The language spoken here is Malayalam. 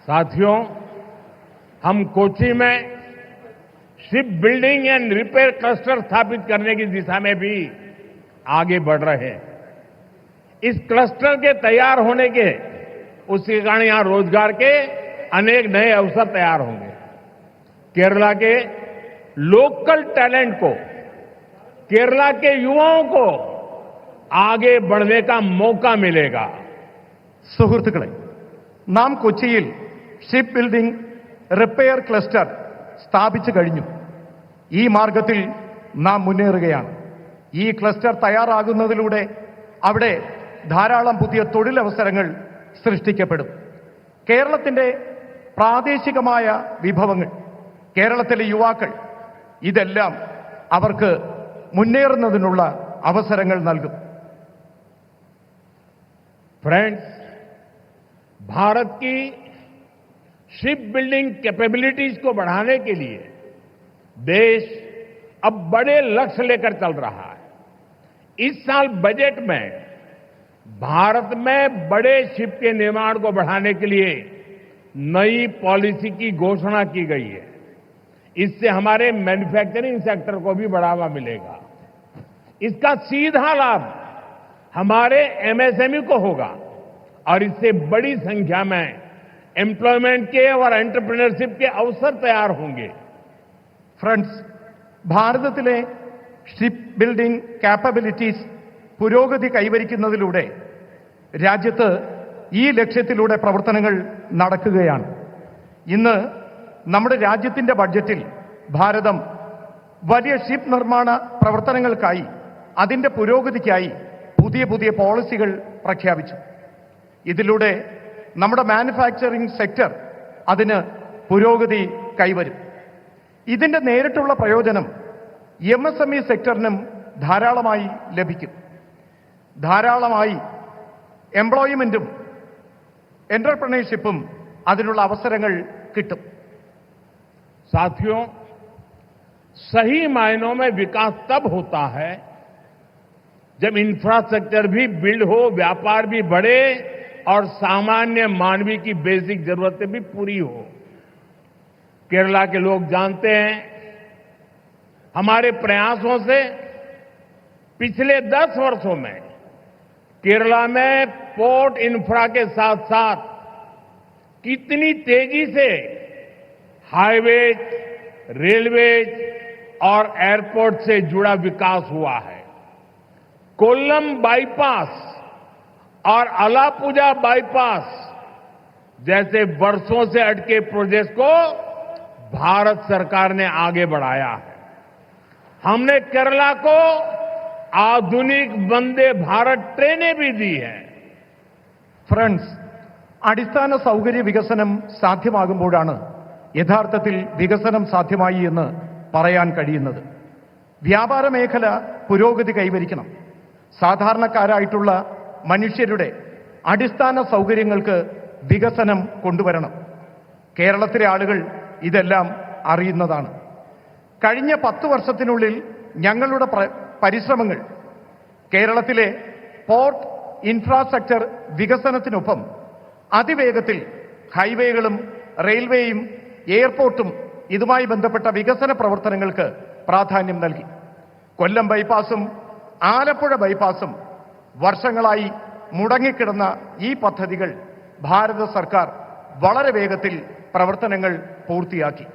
साथियों, हम कोच्चि में ship building and repair cluster स्थापित करने की दिशा में भी आगे बढ़ रहे हैं। इस क्लस्टर के तैयार होने के उसके कारण यहां रोजगार के अनेक नए अवसर तैयार होंगे। केरला के लोकल टैलेंट को, केरला के युवाओं को आगे बढ़ने का मौका मिलेगा। സുഹൃത്തുക്കളെ, നാം കൊച്ചിയിൽ ഷിപ്പ് ബിൽഡിംഗ് റിപ്പയർ ക്ലസ്റ്റർ സ്ഥാപിച്ചു കഴിഞ്ഞു. ഈ മാർഗത്തിൽ നാം മുന്നേറുകയാണ്. ഈ ക്ലസ്റ്റർ തയ്യാറാകുന്നതിലൂടെ അവിടെ ധാരാളം പുതിയ തൊഴിലവസരങ്ങൾ സൃഷ്ടിക്കപ്പെടും. കേരളത്തിന്റെ പ്രാദേശികമായ വിഭവങ്ങൾ, കേരളത്തിലെ യുവാക്കൾ, ഇതെല്ലാം അവർക്ക് മുന്നേറുന്നതിനുള്ള അവസരങ്ങൾ നൽകും. फ्रेंड्स, भारत की शिप बिल्डिंग कैपेबिलिटीज को बढ़ाने के लिए देश अब बड़े लक्ष्य लेकर चल रहा है। इस साल बजट में भारत में बड़े शिप के निर्माण को बढ़ाने के लिए नई पॉलिसी की घोषणा की गई है। इससे हमारे मैन्युफैक्चरिंग सेक्टर को भी बढ़ावा मिलेगा। इसका सीधा लाभ हमारे एमएसएमई को होगा और इससे बड़ी संख्या में एम्प्लॉयमेंट के और एंटरप्रेन्योरशिप के अवसर तैयार होंगे। ഫ്രണ്ട്സ്, ഭാരതത്തിലെ ഷിപ്പ് ബിൽഡിംഗ് കാപ്പബിലിറ്റീസ് പുരോഗതി കൈവരിക്കുന്നതിലൂടെ രാജ്യത്ത് ഈ ലക്ഷ്യത്തിലൂടെ പ്രവർത്തനങ്ങൾ നടക്കുകയാണ്. ഇന്ന് നമ്മുടെ രാജ്യത്തിന്റെ ബഡ്ജറ്റിൽ ഭാരതം വലിയ ഷിപ്പ് നിർമ്മാണ പ്രവർത്തനങ്ങൾക്കായി, അതിന്റെ പുരോഗതിക്കായി പുതിയ പുതിയ പോളിസികൾ പ്രഖ്യാപിച്ചു. ഇതിലൂടെ നമ്മുടെ മാനുഫാക്ചറിംഗ് സെക്ടർ അതിന് പുരോഗതി കൈവരും. ഇതിന്റെ നേരിട്ടുള്ള പ്രയോജനം എംഎസ്എംഇ സെക്ടറിനും ധാരാളമായി ലഭിക്കും. ധാരാളമായി എംപ്ലോയ്മെന്റും എന്റർപ്രണർഷിപ്പും അതിനുള്ള അവസരങ്ങൾ കിട്ടും. साथियों, सही मायनों में विकास तब होता है जब इंफ्रास्ट्रक्चर भी बिल्ड हो, व्यापार भी बढ़े और सामान्य मानवीय की बेसिक जरूरतें भी पूरी हो। केरला के लोग जानते हैं, हमारे प्रयासों से पिछले 10 वर्षों में केरला में पोर्ट इंफ्रा के साथ साथ कितनी तेजी से हाईवेज, रेलवेज और एयरपोर्ट से जुड़ा विकास हुआ है। कोल्लम बाईपास और अलापुजा बाईपास जैसे वर्षों से अटके प्रोजेक्ट को भारत सरकार ने आगे बढ़ाया है। हमने केरला को आधुनिक वंदे भारत ट्रेनें भी दी हैं। ഫ്രണ്ട്സ്, അടിസ്ഥാന സൗകര്യ വികസനം സാധ്യമാകുമ്പോഴാണ് യഥാർത്ഥത്തിൽ വികസനം സാധ്യമായി എന്ന് പറയാൻ കഴിയുന്നത്. വ്യാപാര മേഖല പുരോഗതി കൈവരിക്കണം. സാധാരണക്കാരായിട്ടുള്ള മനുഷ്യരുടെ അടിസ്ഥാന സൗകര്യങ്ങൾക്ക് വികസനം കൊണ്ടുവരണം. കേരളത്തിലെ ആളുകൾ ഇതെല്ലാം അറിയുന്നതാണ്. കഴിഞ്ഞ 10 വർഷത്തിനുള്ളിൽ ഞങ്ങളുടെ പരിശ്രമങ്ങൾ കേരളത്തിലെ പോർട്ട് ഇൻഫ്രാസ്ട്രക്ചർ വികസനത്തിനൊപ്പം അതിവേഗത്തിൽ ഹൈവേകളും റെയിൽവേയും എയർപോർട്ടും ഇതുമായി ബന്ധപ്പെട്ട വികസന പ്രവർത്തനങ്ങൾക്ക് പ്രാധാന്യം നൽകി. കൊല്ലം ബൈപ്പാസും ആലപ്പുഴ ബൈപ്പാസും വർഷങ്ങളായി മുടങ്ങിക്കിടന്ന ഈ പദ്ധതികൾ ഭാരത സർക്കാർ വളരെ വേഗത്തിൽ പ്രവർത്തനങ്ങൾ പൂർത്തിയാക്കി.